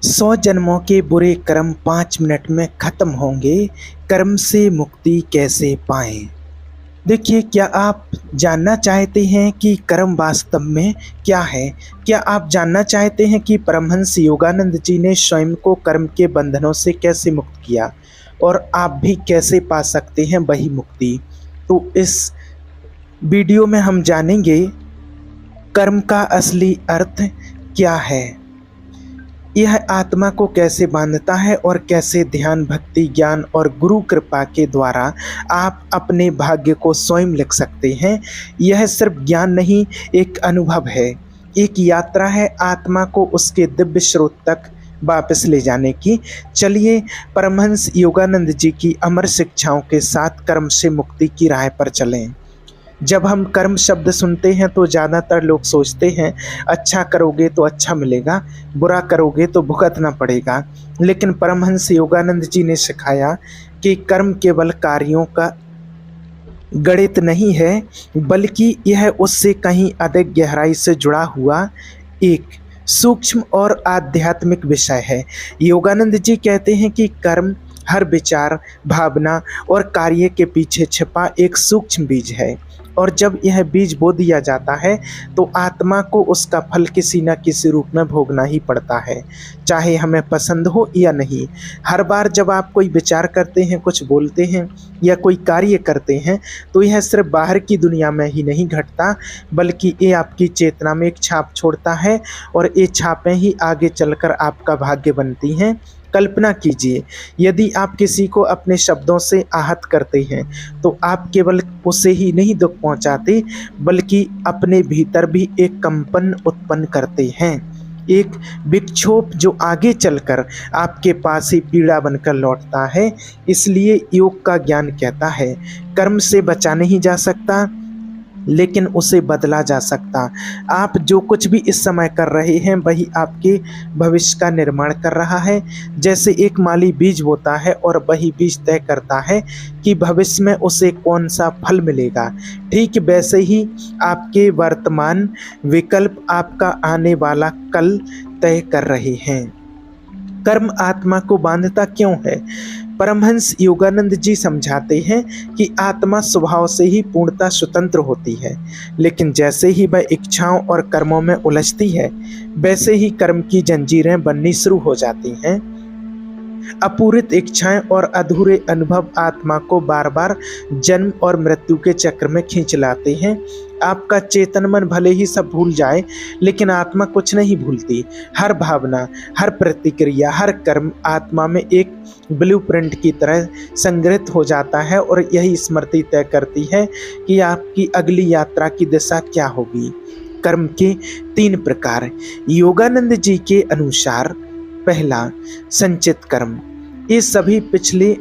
100 जन्मों के बुरे कर्म 5 मिनट में खत्म होंगे। कर्म से मुक्ति कैसे पाएं? देखिए, क्या आप जानना चाहते हैं कि कर्म वास्तव में क्या है? क्या आप जानना चाहते हैं कि परमहंस योगानंद जी ने स्वयं को कर्म के बंधनों से कैसे मुक्त किया और आप भी कैसे पा सकते हैं वही मुक्ति? तो इस वीडियो में हम जानेंगे कर्म का असली अर्थ क्या है, यह आत्मा को कैसे बांधता है और कैसे ध्यान, भक्ति, ज्ञान और गुरु कृपा के द्वारा आप अपने भाग्य को स्वयं लिख सकते हैं। यह सिर्फ ज्ञान नहीं, एक अनुभव है, एक यात्रा है आत्मा को उसके दिव्य स्रोत तक वापस ले जाने की। चलिए परमहंस योगानंद जी की अमर शिक्षाओं के साथ कर्म से मुक्ति की राह पर चलें। जब हम कर्म शब्द सुनते हैं तो ज़्यादातर लोग सोचते हैं अच्छा करोगे तो अच्छा मिलेगा, बुरा करोगे तो भुगतना पड़ेगा। लेकिन परमहंस योगानंद जी ने सिखाया कि कर्म केवल कार्यों का गणित नहीं है, बल्कि यह उससे कहीं अधिक गहराई से जुड़ा हुआ एक सूक्ष्म और आध्यात्मिक विषय है। योगानंद जी कहते हैं कि कर्म हर विचार, भावना और कार्य के पीछे छिपा एक सूक्ष्म बीज है, और जब यह बीज बो दिया जाता है तो आत्मा को उसका फल किसी न किसी रूप में भोगना ही पड़ता है, चाहे हमें पसंद हो या नहीं। हर बार जब आप कोई विचार करते हैं, कुछ बोलते हैं या कोई कार्य करते हैं, तो यह सिर्फ बाहर की दुनिया में ही नहीं घटता, बल्कि ये आपकी चेतना में एक छाप छोड़ता है, और ये छापें ही आगे चलकर आपका भाग्य बनती हैं। कल्पना कीजिए, यदि आप किसी को अपने शब्दों से आहत करते हैं तो आप केवल उसे ही नहीं दुख पहुंचाते, बल्कि अपने भीतर भी एक कंपन उत्पन्न करते हैं, एक विक्षोभ जो आगे चलकर आपके पास ही पीड़ा बनकर लौटता है। इसलिए योग का ज्ञान कहता है कर्म से बचा नहीं जा सकता, लेकिन उसे बदला जा सकता। आप जो कुछ भी इस समय कर रहे हैं वही आपके भविष्य का निर्माण कर रहा है। जैसे एक माली बीज बोता है और वही बीज तय करता है कि भविष्य में उसे कौन सा फल मिलेगा, ठीक वैसे ही आपके वर्तमान विकल्प आपका आने वाला कल तय कर रहे हैं। कर्म आत्मा को बांधता क्यों है? परमहंस योगानंद जी समझाते हैं कि आत्मा स्वभाव से ही पूर्णतः स्वतंत्र होती है, लेकिन जैसे ही वह इच्छाओं और कर्मों में उलझती है, वैसे ही कर्म की जंजीरें बननी शुरू हो जाती हैं। अपूरित इच्छाएं और अधूरे अनुभव आत्मा को बार बार जन्म और मृत्यु के चक्र में खींच लाते हैं। आपका चेतन मन भले ही सब भूल जाए, लेकिन आत्मा कुछ नहीं भूलती। हर भावना, हर प्रतिक्रिया, हर कर्म आत्मा में एक ब्लूप्रिंट की तरह संग्रहित हो जाता है, और यही स्मृति तय करती है कि आपकी अगली यात्रा की दिशा क्या होगी। कर्म के 3 प्रकार योगानंद जी के अनुसार। पहला, संचित कर्म। ये सभी पिछले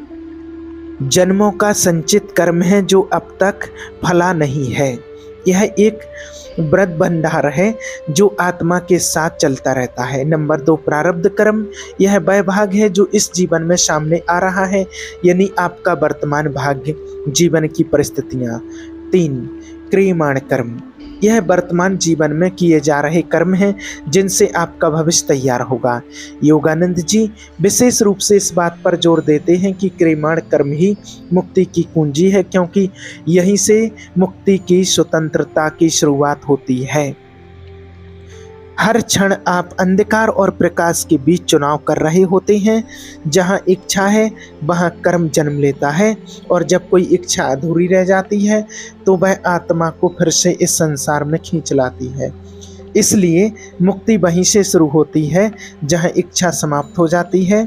जन्मों का संचित कर्म है जो अब तक फला नहीं है। यह एक व्रत भंडार है जो आत्मा के साथ चलता रहता है। नंबर 2, प्रारब्ध कर्म। यह वह भाग है जो इस जीवन में सामने आ रहा है, यानी आपका वर्तमान भाग्य, जीवन की परिस्थितियाँ। 3, क्रियमाण कर्म। यह वर्तमान जीवन में किए जा रहे कर्म हैं जिनसे आपका भविष्य तैयार होगा। योगानंद जी विशेष रूप से इस बात पर जोर देते हैं कि क्रियमाण कर्म ही मुक्ति की कुंजी है, क्योंकि यहीं से मुक्ति की स्वतंत्रता की शुरुआत होती है। हर क्षण आप अंधकार और प्रकाश के बीच चुनाव कर रहे होते हैं। जहाँ इच्छा है वहाँ कर्म जन्म लेता है, और जब कोई इच्छा अधूरी रह जाती है तो वह आत्मा को फिर से इस संसार में खींच लाती है। इसलिए मुक्ति वहीं से शुरू होती है जहाँ इच्छा समाप्त हो जाती है।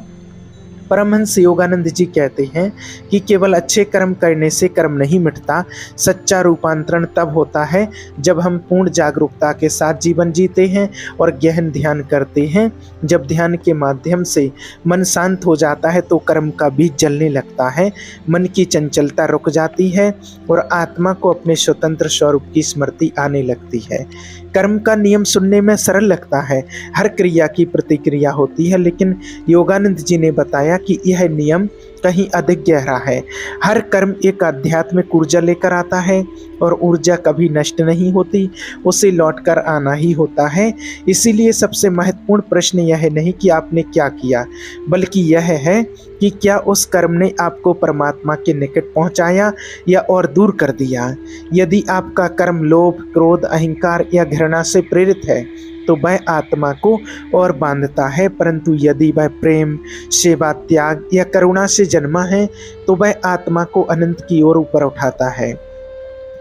परमहंस योगानंद जी कहते हैं कि केवल अच्छे कर्म करने से कर्म नहीं मिटता। सच्चा रूपांतरण तब होता है जब हम पूर्ण जागरूकता के साथ जीवन जीते हैं और गहन ध्यान करते हैं। जब ध्यान के माध्यम से मन शांत हो जाता है तो कर्म का बीज जलने लगता है, मन की चंचलता रुक जाती है और आत्मा को अपने स्वतंत्र स्वरूप की स्मृति आने लगती है। कर्म का नियम सुनने में सरल लगता है, हर क्रिया की प्रतिक्रिया होती है, लेकिन योगानंद जी ने बताया बताया कि यह नियम कहीं अधिक गहरा है। हर कर्म एक आध्यात्मिक ऊर्जा लेकर आता है और ऊर्जा कभी नष्ट नहीं होती, उसे लौटकर आना ही होता है। इसीलिए सबसे महत्वपूर्ण प्रश्न यह नहीं कि आपने क्या किया, बल्कि यह है कि क्या उस कर्म ने आपको परमात्मा के निकट पहुंचाया या और दूर कर दिया। यदि आपका कर्म लोभ, क्रोध, अहंकार या घृणा से प्रेरित है तो वह आत्मा को और बांधता है, परंतु यदि वह प्रेम, सेवा, त्याग या करुणा से जन्मा है तो वह आत्मा को अनंत की ओर ऊपर उठाता है।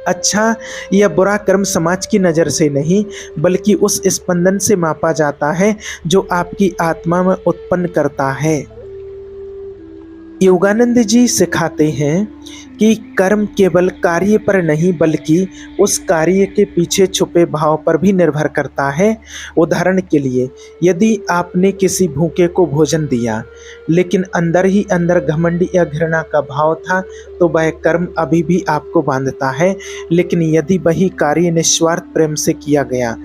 अच्छा या बुरा कर्म समाज की नज़र से नहीं, बल्कि उस स्पंदन से मापा जाता है जो आपकी आत्मा में उत्पन्न करता है। योगानंद जी सिखाते हैं कि कर्म केवल कार्य पर नहीं बल्कि उस कार्य के पीछे छुपे भाव पर भी निर्भर करता है। उदाहरण के लिए, यदि आपने किसी भूखे को भोजन दिया लेकिन अंदर ही अंदर घमंड या घृणा का भाव था तो वह कर्म अभी भी आपको बांधता है। लेकिन यदि वही कार्य निस्वार्थ प्रेम से किया गया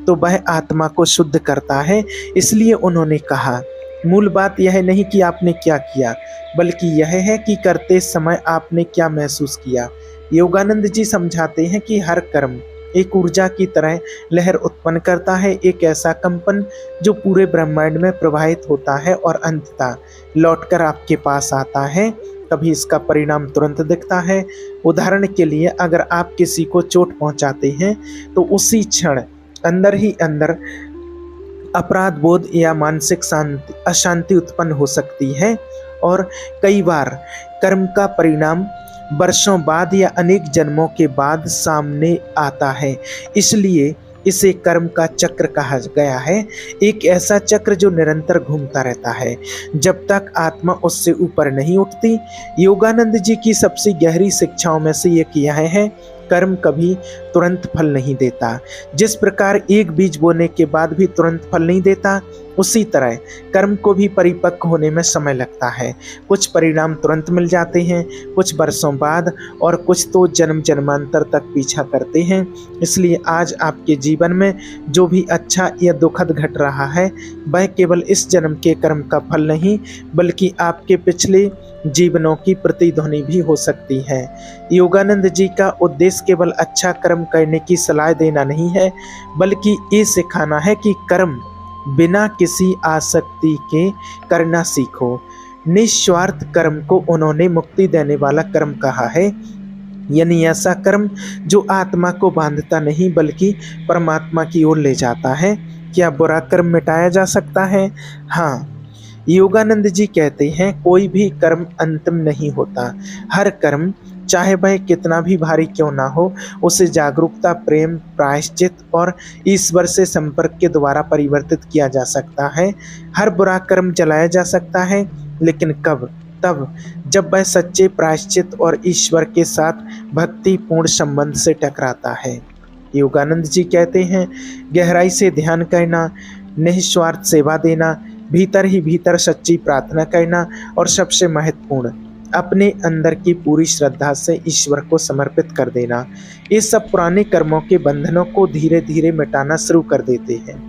तो वह आत्मा को शुद्ध करता है। इसलिए उन्होंने कहा, मूल बात यह नहीं कि आपने क्या किया, बल्कि यह है कि करते समय आपने क्या महसूस किया। योगानंद जी समझाते हैं कि हर कर्म एक ऊर्जा की तरह लहर उत्पन्न करता है, एक ऐसा कंपन जो पूरे ब्रह्मांड में प्रवाहित होता है और अंततः लौटकर आपके पास आता है। कभी इसका परिणाम तुरंत दिखता है। उदाहरण के लिए, अगर आप किसी को चोट पहुंचाते हैं तो उसी क्षण अंदर ही अंदर अपराध बोध या मानसिक अशांति उत्पन्न हो सकती है और कई बार कर्म का परिणाम वर्षों बाद या अनेक जन्मों के बाद सामने आता है। इसलिए इसे कर्म का चक्र कहा गया है, एक ऐसा चक्र जो निरंतर घूमता रहता है जब तक आत्मा उससे ऊपर नहीं उठती। योगानंद जी की सबसे गहरी शिक्षाओं में से एक यह है, कर्म कभी तुरंत फल नहीं देता। जिस प्रकार एक बीज बोने के बाद भी तुरंत फल नहीं देता, उसी तरह कर्म को भी परिपक्व होने में समय लगता है। कुछ परिणाम तुरंत मिल जाते हैं, कुछ वर्षों बाद, और कुछ तो जन्म जन्मांतर तक पीछा करते हैं। इसलिए आज आपके जीवन में जो भी अच्छा या दुखद घट रहा है वह केवल इस जन्म के कर्म का फल नहीं, बल्कि आपके पिछले जीवनों की प्रतिध्वनि भी हो सकती है। योगानंद जी का उद्देश्य केवल अच्छा कर्म करने की सलाह देना नहीं है, बल्कि ये सिखाना है कि कर्म बिना किसी आसक्ति के करना सीखो। निस्वार्थ कर्म को उन्होंने मुक्ति देने वाला कर्म कहा है, यानी ऐसा कर्म जो आत्मा को बांधता नहीं बल्कि परमात्मा की ओर ले जाता है। क्या बुरा कर्म मिटाया जा सकता है? हाँ। योगानंद जी कहते हैं, कोई भी कर्म अंतिम नहीं होता। हर कर्म, चाहे वह कितना भी भारी क्यों ना हो, उसे जागरूकता, प्रेम, प्रायश्चित और ईश्वर से संपर्क के द्वारा परिवर्तित किया जा सकता है। हर बुरा कर्म जलाया जा सकता है, लेकिन कब? तब जब वह सच्चे प्रायश्चित और ईश्वर के साथ भक्तिपूर्ण संबंध से टकराता है। योगानंद जी कहते हैं, गहराई से ध्यान करना, निस्वार्थ सेवा देना, भीतर ही भीतर सच्ची प्रार्थना करना और सबसे महत्वपूर्ण, अपने अंदर की पूरी श्रद्धा से ईश्वर को समर्पित कर देना, ये सब पुराने कर्मों के बंधनों को धीरे धीरे मिटाना शुरू कर देते हैं।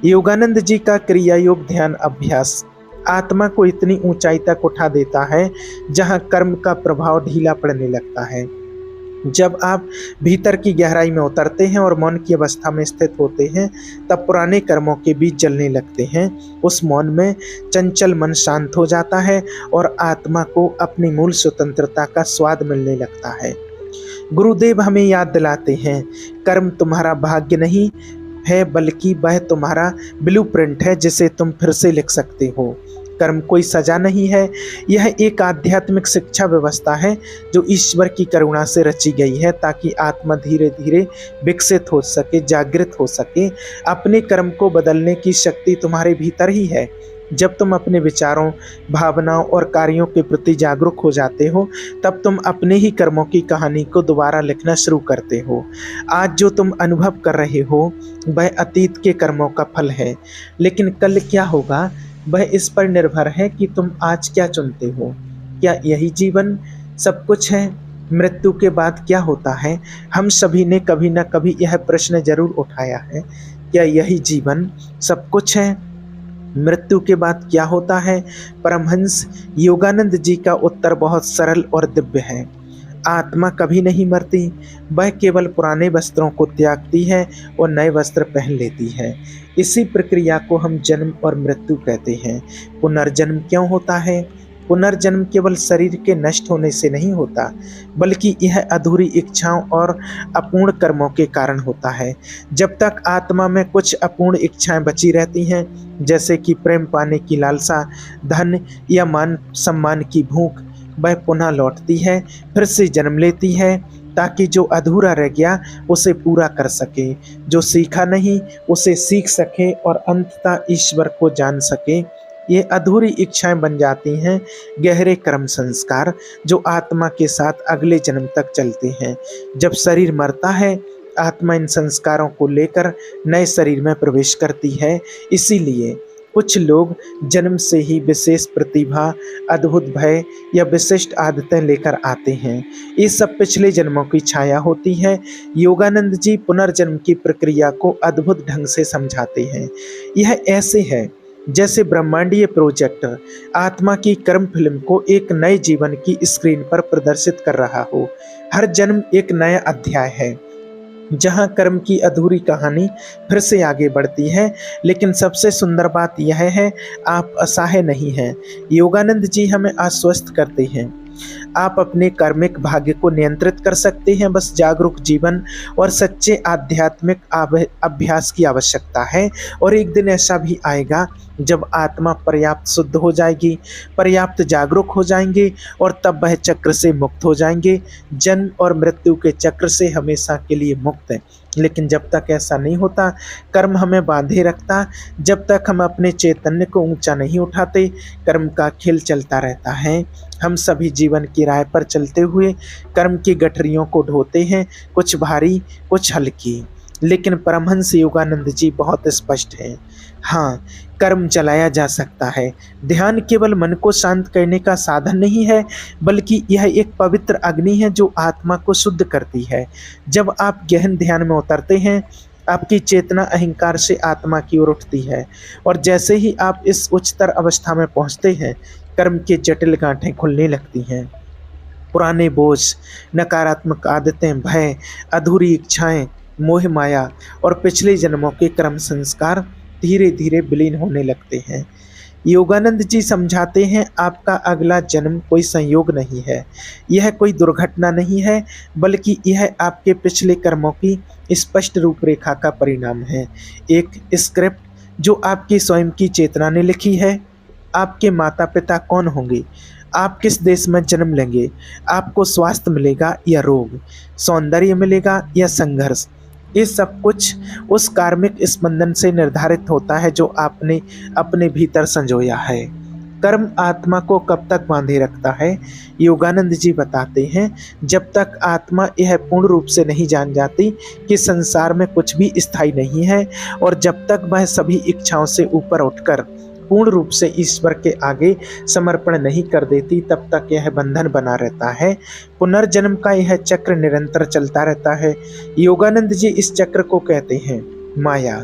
योगानंद जी का क्रिया योग ध्यान अभ्यास आत्मा को इतनी ऊंचाई तक उठा देता है जहां कर्म का प्रभाव ढीला पड़ने लगता है। जब आप भीतर की गहराई में उतरते हैं और मौन की अवस्था में स्थित होते हैं, तब पुराने कर्मों के बीज जलने लगते हैं। उस मौन में चंचल मन शांत हो जाता है और आत्मा को अपनी मूल स्वतंत्रता का स्वाद मिलने लगता है। गुरुदेव हमें याद दिलाते हैं, कर्म तुम्हारा भाग्य नहीं है, बल्कि वह तुम्हारा ब्लूप्रिंट है जिसे तुम फिर से लिख सकते हो। कर्म कोई सजा नहीं है, यह एक आध्यात्मिक शिक्षा व्यवस्था है जो ईश्वर की करुणा से रची गई है ताकि आत्मा धीरे धीरे विकसित हो सके, जागृत हो सके। अपने कर्म को बदलने की शक्ति तुम्हारे भीतर ही है। जब तुम अपने विचारों, भावनाओं और कार्यों के प्रति जागरूक हो जाते हो, तब तुम अपने ही कर्मों की कहानी को दोबारा लिखना शुरू करते हो। आज जो तुम अनुभव कर रहे हो वह अतीत के कर्मों का फल है, लेकिन कल क्या होगा वह इस पर निर्भर है कि तुम आज क्या चुनते हो। क्या यही जीवन सब कुछ है? मृत्यु के बाद क्या होता है? हम सभी ने कभी न कभी यह प्रश्न जरूर उठाया है, क्या यही जीवन सब कुछ है? मृत्यु के बाद क्या होता है? परमहंस योगानंद जी का उत्तर बहुत सरल और दिव्य है। आत्मा कभी नहीं मरती, वह केवल पुराने वस्त्रों को त्यागती है और नए वस्त्र पहन लेती है। इसी प्रक्रिया को हम जन्म और मृत्यु कहते हैं। पुनर्जन्म क्यों होता है? पुनर्जन्म केवल शरीर के नष्ट होने से नहीं होता, बल्कि यह अधूरी इच्छाओं और अपूर्ण कर्मों के कारण होता है। जब तक आत्मा में कुछ अपूर्ण इच्छाएं बची रहती हैं, जैसे कि प्रेम पाने की लालसा, धन या मान सम्मान की भूख, वह पुनः लौटती है, फिर से जन्म लेती है, ताकि जो अधूरा रह गया उसे पूरा कर सके, जो सीखा नहीं उसे सीख सके और अंततः ईश्वर को जान सके। ये अधूरी इच्छाएं बन जाती हैं गहरे कर्म संस्कार, जो आत्मा के साथ अगले जन्म तक चलते हैं। जब शरीर मरता है, आत्मा इन संस्कारों को लेकर नए शरीर में प्रवेश करती है। इसीलिए कुछ लोग जन्म से ही विशेष प्रतिभा, अद्भुत भय या विशिष्ट आदतें लेकर आते हैं। ये सब पिछले जन्मों की छाया होती है। योगानंद जी पुनर्जन्म की प्रक्रिया को अद्भुत ढंग से समझाते हैं। यह ऐसे है जैसे ब्रह्मांडीय प्रोजेक्टर आत्मा की कर्म फिल्म को एक नए जीवन की स्क्रीन पर प्रदर्शित कर रहा हो। हर जन्म एक नया अध्याय है, जहां कर्म की अधूरी कहानी फिर से आगे बढ़ती है। लेकिन सबसे सुंदर बात यह है, आप असहाय नहीं हैं। योगानंद जी हमें आश्वस्त करते हैं, आप अपने कार्मिक भाग्य को नियंत्रित कर सकते हैं। बस जागरूक जीवन और सच्चे आध्यात्मिक अभ्यास की आवश्यकता है। और एक दिन ऐसा भी आएगा जब आत्मा पर्याप्त शुद्ध हो जाएगी, पर्याप्त जागरूक हो जाएंगे, और तब वह चक्र से मुक्त हो जाएंगे। जन्म और मृत्यु के चक्र से हमेशा के लिए मुक्त है। लेकिन जब तक ऐसा नहीं होता, कर्म हमें बांधे रखता। जब तक हम अपने चैतन्य को ऊंचा नहीं उठाते, कर्म का खेल चलता रहता है। हम सभी जीवन की राह पर चलते हुए कर्म की गठरियों को ढोते हैं, कुछ भारी कुछ हल्की। लेकिन परमहंस योगानंद जी बहुत स्पष्ट हैं। हाँ, कर्म चलाया जा सकता है। ध्यान केवल मन को शांत करने का साधन नहीं है, बल्कि यह एक पवित्र अग्नि है जो आत्मा को शुद्ध करती है। जब आप गहन ध्यान में उतरते हैं, आपकी चेतना अहंकार से आत्मा की ओर उठती है, और जैसे ही आप इस उच्चतर अवस्था में पहुंचते हैं, कर्म के जटिल गांठें खुलने लगती हैं। पुराने बोझ, नकारात्मक आदतें, भय, अधूरी इच्छाएं, मोह माया और पिछले जन्मों के कर्म संस्कार धीरे धीरे विलीन होने लगते हैं। योगानंद जी समझाते हैं, आपका अगला जन्म कोई संयोग नहीं है, यह कोई दुर्घटना नहीं है, बल्कि यह आपके पिछले कर्मों की स्पष्ट रूपरेखा का परिणाम है। एक स्क्रिप्ट जो आपकी स्वयं की चेतना ने लिखी है। आपके माता पिता कौन होंगे, आप किस देश में जन्म लेंगे, आपको स्वास्थ्य मिलेगा या रोग, सौंदर्य मिलेगा या संघर्ष, ये सब कुछ उस कार्मिक स्पंदन से निर्धारित होता है जो आपने अपने भीतर संजोया है। कर्म आत्मा को कब तक बांधे रखता है? योगानंद जी बताते हैं, जब तक आत्मा यह पूर्ण रूप से नहीं जान जाती कि संसार में कुछ भी स्थायी नहीं है, और जब तक वह सभी इच्छाओं से ऊपर उठकर पूर्ण रूप से ईश्वर के आगे समर्पण नहीं कर देती, तब तक यह बंधन बना रहता है। पुनर्जन्म का यह चक्र निरंतर चलता रहता है। योगानंद जी इस चक्र को कहते हैं माया,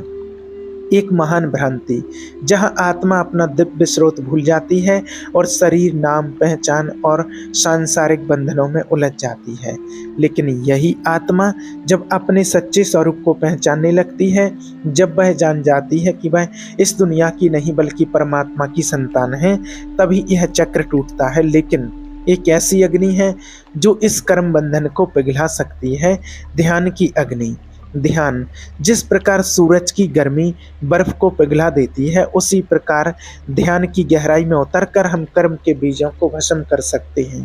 एक महान भ्रांति, जहां आत्मा अपना दिव्य स्रोत भूल जाती है और शरीर, नाम, पहचान और सांसारिक बंधनों में उलझ जाती है। लेकिन यही आत्मा जब अपने सच्चे स्वरूप को पहचानने लगती है, जब वह जान जाती है कि वह इस दुनिया की नहीं बल्कि परमात्मा की संतान है, तभी यह चक्र टूटता है। लेकिन एक ऐसी अग्नि है जो इस कर्म बंधन को पिघला सकती है, ध्यान की अग्नि। ध्यान जिस प्रकार सूरज की गर्मी बर्फ को पिघला देती है, उसी प्रकार ध्यान की गहराई में उतरकर हम कर्म के बीजों को भस्म कर सकते हैं।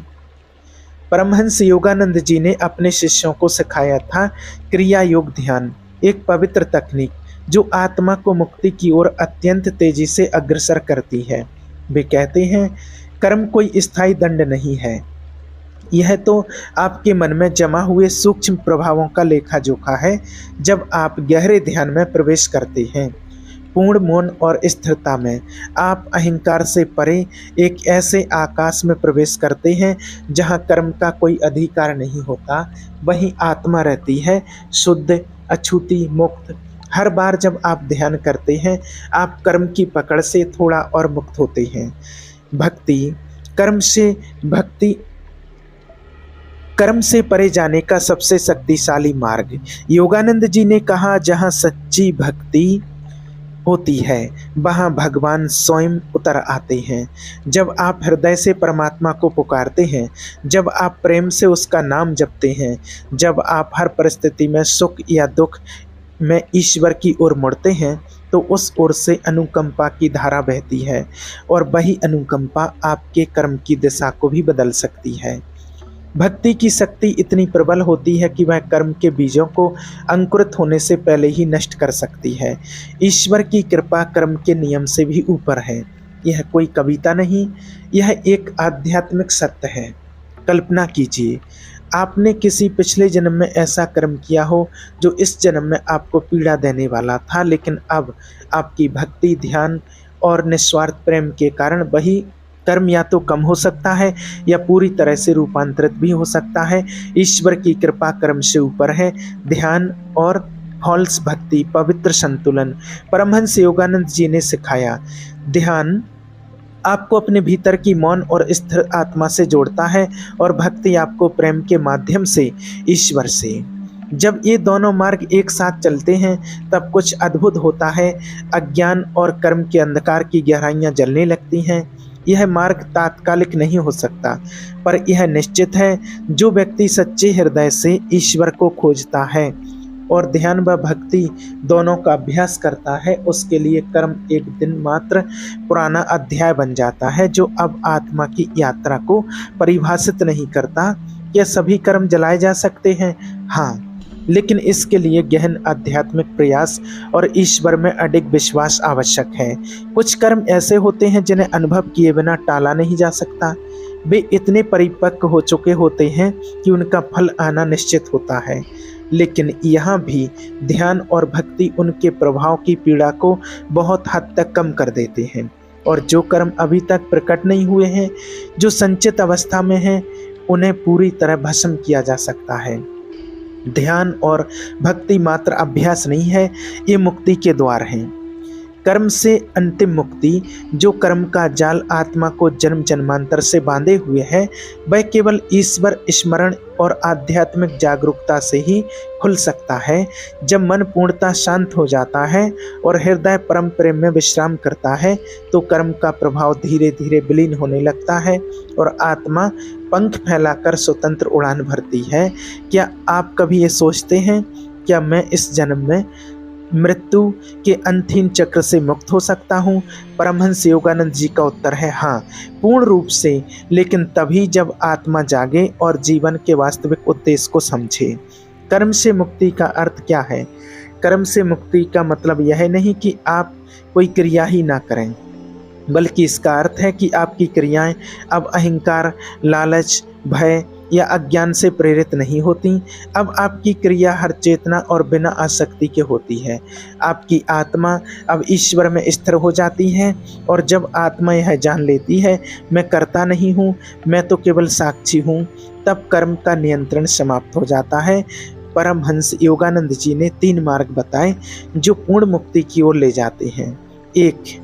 परमहंस योगानंद जी ने अपने शिष्यों को सिखाया था क्रिया योग ध्यान, एक पवित्र तकनीक जो आत्मा को मुक्ति की ओर अत्यंत तेजी से अग्रसर करती है। वे कहते हैं, कर्म कोई स्थायी दंड नहीं है, यह तो आपके मन में जमा हुए सूक्ष्म प्रभावों का लेखा जोखा है। जब आप गहरे ध्यान में प्रवेश करते हैं, पूर्ण मौन और स्थिरता में, आप अहंकार से परे एक ऐसे आकाश में प्रवेश करते हैं जहां कर्म का कोई अधिकार नहीं होता। वहीं आत्मा रहती है, शुद्ध, अछूती, मुक्त, हर बार जब आप ध्यान करते हैं, आप कर्म की पकड़ से थोड़ा और मुक्त होते हैं। भक्ति कर्म से भक्ति कर्म से परे जाने का सबसे शक्तिशाली मार्ग। योगानंद जी ने कहा, जहाँ सच्ची भक्ति होती है वहाँ भगवान स्वयं उतर आते हैं। जब आप हृदय से परमात्मा को पुकारते हैं, जब आप प्रेम से उसका नाम जपते हैं, जब आप हर परिस्थिति में सुख या दुख में ईश्वर की ओर मुड़ते हैं, तो उस ओर से अनुकंपा की धारा बहती है और वही अनुकंपा आपके कर्म की दिशा को भी बदल सकती है। भक्ति की शक्ति इतनी प्रबल होती है कि वह कर्म के बीजों को अंकुरित होने से पहले ही नष्ट कर सकती है। ईश्वर की कृपा कर्म के नियम से भी ऊपर है। यह कोई कविता नहीं, यह एक आध्यात्मिक सत्य है। कल्पना कीजिए, आपने किसी पिछले जन्म में ऐसा कर्म किया हो जो इस जन्म में आपको पीड़ा देने वाला था, लेकिन अब आपकी भक्ति, ध्यान और निस्वार्थ प्रेम के कारण वही कर्म या तो कम हो सकता है या पूरी तरह से रूपांतरित भी हो सकता है। ईश्वर की कृपा कर्म से ऊपर है। ध्यान और फॉल्स भक्ति, पवित्र संतुलन। परमहंस योगानंद जी ने सिखाया, ध्यान आपको अपने भीतर की मौन और स्थिर आत्मा से जोड़ता है और भक्ति आपको प्रेम के माध्यम से ईश्वर से। जब ये दोनों मार्ग एक साथ चलते हैं तब कुछ अद्भुत होता है। अज्ञान और कर्म के अंधकार की गहराइयां जलने लगती हैं। यह मार्ग तात्कालिक नहीं हो सकता, पर यह निश्चित है, जो व्यक्ति सच्चे हृदय से ईश्वर को खोजता है और ध्यान व भक्ति दोनों का अभ्यास करता है, उसके लिए कर्म एक दिन मात्र पुराना अध्याय बन जाता है, जो अब आत्मा की यात्रा को परिभाषित नहीं करता। क्या सभी कर्म जलाए जा सकते हैं? हाँ, लेकिन इसके लिए गहन आध्यात्मिक प्रयास और ईश्वर में अडिग विश्वास आवश्यक है। कुछ कर्म ऐसे होते हैं जिन्हें अनुभव किए बिना टाला नहीं जा सकता। वे इतने परिपक्व हो चुके होते हैं कि उनका फल आना निश्चित होता है। लेकिन यहाँ भी ध्यान और भक्ति उनके प्रभाव की पीड़ा को बहुत हद तक कम कर देते हैं, और जो कर्म अभी तक प्रकट नहीं हुए हैं, जो संचित अवस्था में हैं, उन्हें पूरी तरह भस्म किया जा सकता है। ध्यान और भक्ति मात्र अभ्यास नहीं है, ये मुक्ति के द्वार हैं। कर्म से अंतिम मुक्ति, जो कर्म का जाल आत्मा को जन्म जन्मांतर से बांधे हुए है, वह केवल ईश्वर स्मरण और आध्यात्मिक जागरूकता से ही खुल सकता है। जब मन पूर्णतः शांत हो जाता है और हृदय परम प्रेम में विश्राम करता है, तो कर्म का प्रभाव धीरे धीरे विलीन होने लगता है और आत्मा पंख फैलाकर स्वतंत्र उड़ान भरती है। क्या आप कभी ये सोचते हैं, क्या मैं इस जन्म में मृत्यु के अंतहीन चक्र से मुक्त हो सकता हूँ? परमहंस योगानंद जी का उत्तर है हाँ, पूर्ण रूप से, लेकिन तभी जब आत्मा जागे और जीवन के वास्तविक उद्देश्य को समझे। कर्म से मुक्ति का अर्थ क्या है? कर्म से मुक्ति का मतलब यह नहीं कि आप कोई क्रिया ही ना करें, बल्कि इसका अर्थ है कि आपकी क्रियाएं अब अहंकार, लालच, भय या अज्ञान से प्रेरित नहीं होती। अब आपकी क्रिया हर चेतना और बिना आसक्ति के होती है। आपकी आत्मा अब ईश्वर में स्थिर हो जाती है, और जब आत्मा यह जान लेती है मैं करता नहीं हूँ, मैं तो केवल साक्षी हूँ, तब कर्म का नियंत्रण समाप्त हो जाता है। परमहंस योगानंद जी ने 3 मार्ग बताए जो पूर्ण मुक्ति की ओर ले जाते हैं। 1.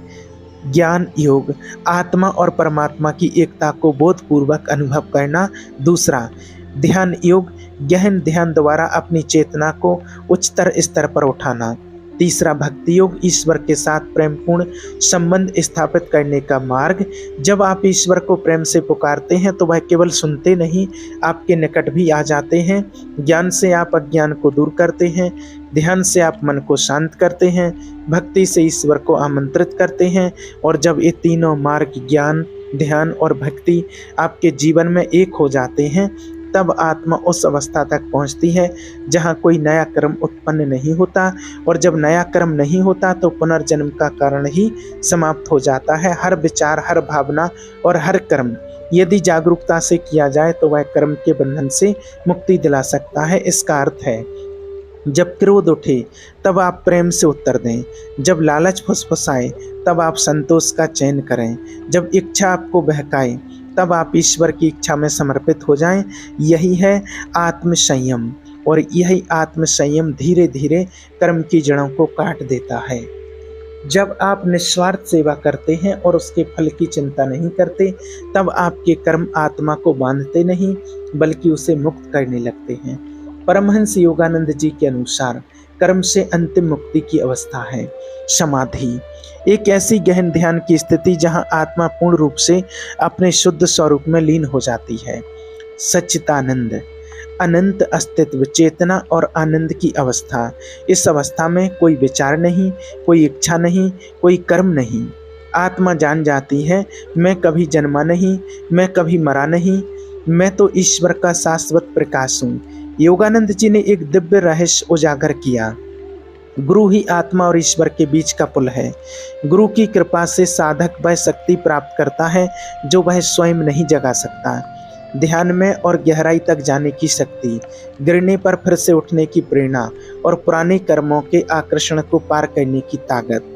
ज्ञान योग, आत्मा और परमात्मा की एकता को बोधपूर्वक अनुभव करना। 2. ध्यान योग, गहन ध्यान द्वारा अपनी चेतना को उच्चतर स्तर पर उठाना। 3. भक्ति योग, ईश्वर के साथ प्रेमपूर्ण संबंध स्थापित करने का मार्ग। जब आप ईश्वर को प्रेम से पुकारते हैं तो वह केवल सुनते नहीं, आपके निकट भी आ जाते हैं। ज्ञान से आप अज्ञान को दूर करते हैं, ध्यान से आप मन को शांत करते हैं, भक्ति से ईश्वर को आमंत्रित करते हैं। और जब ये तीनों मार्ग, ज्ञान, ध्यान और भक्ति, आपके जीवन में एक हो जाते हैं, तब आत्मा उस अवस्था तक पहुंचती है जहां कोई नया कर्म उत्पन्न नहीं होता, और जब नया कर्म नहीं होता तो पुनर्जन्म का कारण ही समाप्त हो जाता है। हर विचार, हर भावना और हर कर्म यदि जागरूकता से किया जाए तो वह कर्म के बंधन से मुक्ति दिला सकता है। इसका अर्थ है, जब क्रोध उठे तब आप प्रेम से उत्तर दें, जब लालच फुसफुसाए तब आप संतोष का चयन करें, जब इच्छा आपको बहकाए तब आप ईश्वर की इच्छा में समर्पित हो जाएं। यही है आत्म संयम। और यही आत्म संयम धीरे धीरे कर्म की जड़ों को काट देता है। जब आप निस्वार्थ सेवा करते हैं और उसके फल की चिंता नहीं करते, तब आपके कर्म आत्मा को बांधते नहीं बल्कि उसे मुक्त करने लगते हैं। परमहंस योगानंद जी के अनुसार कर्म से अंतिम मुक्ति की अवस्था है समाधि, एक ऐसी गहन ध्यान की स्थिति जहां आत्मा पूर्ण रूप से अपने शुद्ध स्वरूप में लीन हो जाती है। सच्चिदानंद, अनंत अस्तित्व, चेतना और आनंद की अवस्था। इस अवस्था में कोई विचार नहीं, कोई इच्छा नहीं, कोई कर्म नहीं। आत्मा जान जाती है, मैं कभी जन्मा नहीं, मैं कभी मरा नहीं, मैं तो ईश्वर का शाश्वत प्रकाश हूँ। योगानंद जी ने एक दिव्य रहस्य उजागर किया। गुरु ही आत्मा और ईश्वर के बीच का पुल है। गुरु की कृपा से साधक वह शक्ति प्राप्त करता है जो वह स्वयं नहीं जगा सकता। ध्यान में और गहराई तक जाने की शक्ति, गिरने पर फिर से उठने की प्रेरणा और पुराने कर्मों के आकर्षण को पार करने की ताकत।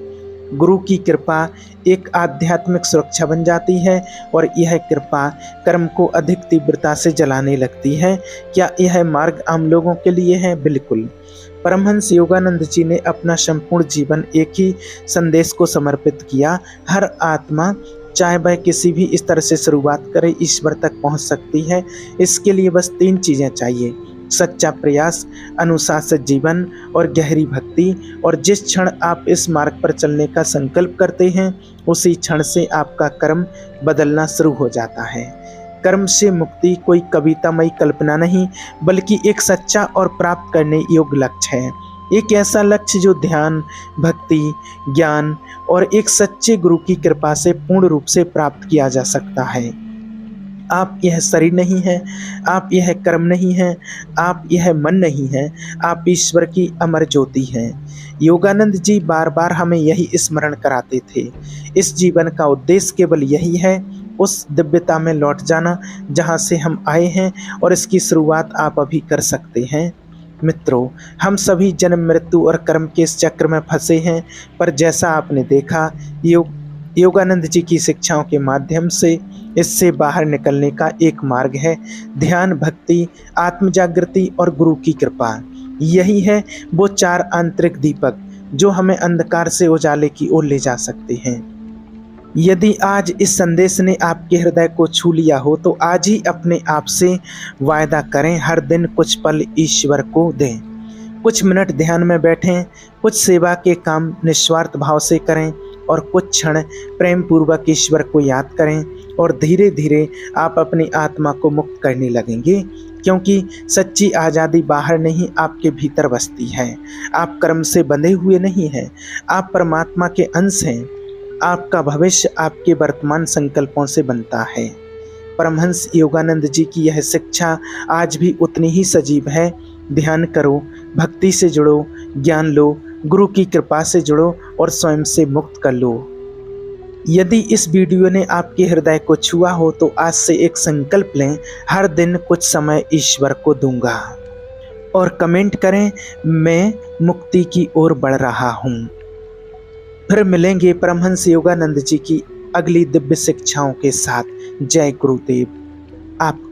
गुरु की कृपा एक आध्यात्मिक सुरक्षा बन जाती है और यह कृपा कर्म को अधिक तीव्रता से जलाने लगती है। क्या यह मार्ग आम लोगों के लिए है? बिल्कुल। परमहंस योगानंद जी ने अपना संपूर्ण जीवन एक ही संदेश को समर्पित किया। हर आत्मा, चाहे वह किसी भी स्तर से शुरुआत करे, ईश्वर तक पहुंच सकती है। इसके लिए बस 3 चीजें चाहिए: सच्चा प्रयास, अनुशासित जीवन और गहरी भक्ति। और जिस क्षण आप इस मार्ग पर चलने का संकल्प करते हैं, उसी क्षण से आपका कर्म बदलना शुरू हो जाता है। कर्म से मुक्ति कोई कवितामयी कल्पना नहीं, बल्कि एक सच्चा और प्राप्त करने योग्य लक्ष्य है। एक ऐसा लक्ष्य जो ध्यान, भक्ति, ज्ञान और एक सच्चे गुरु की कृपा से पूर्ण रूप से प्राप्त किया जा सकता है। आप यह शरीर नहीं है, आप यह कर्म नहीं है, आप यह मन नहीं है, आप ईश्वर की अमर ज्योति हैं। योगानंद जी बार बार हमें यही स्मरण कराते थे। इस जीवन का उद्देश्य केवल यही है, उस दिव्यता में लौट जाना जहाँ से हम आए हैं, और इसकी शुरुआत आप अभी कर सकते हैं। मित्रों, हम सभी जन्म, मृत्यु और कर्म के इस चक्र में फंसे हैं, पर जैसा आपने देखा, योगानंद जी की शिक्षाओं के माध्यम से इससे बाहर निकलने का एक मार्ग है ध्यान, भक्ति, आत्म जागृति और गुरु की कृपा। यही है वो 4 आंतरिक दीपक जो हमें अंधकार से उजाले की ओर ले जा सकते हैं। यदि आज इस संदेश ने आपके हृदय को छू लिया हो, तो आज ही अपने आप से वायदा करें, हर दिन कुछ पल ईश्वर को दें। कुछ मिनट ध्यान में बैठें, कुछ सेवा के काम निस्वार्थ भाव से करें और कुछ क्षण प्रेम पूर्वक ईश्वर को याद करें, और धीरे धीरे आप अपनी आत्मा को मुक्त करने लगेंगे। क्योंकि सच्ची आज़ादी बाहर नहीं, आपके भीतर बसती है। आप कर्म से बंधे हुए नहीं हैं, आप परमात्मा के अंश हैं। आपका भविष्य आपके वर्तमान संकल्पों से बनता है। परमहंस योगानंद जी की यह शिक्षा आज भी उतनी ही सजीव है। ध्यान करो, भक्ति से जुड़ो, ज्ञान लो, गुरु की कृपा से जुड़ो और स्वयं से मुक्त कर लो। यदि इस वीडियो ने आपके हृदय को छुआ हो, तो आज से एक संकल्प लें, हर दिन कुछ समय ईश्वर को दूंगा, और कमेंट करें, मैं मुक्ति की ओर बढ़ रहा हूँ। फिर मिलेंगे परमहंस योगानंद जी की अगली दिव्य शिक्षाओं के साथ। जय गुरुदेव। आप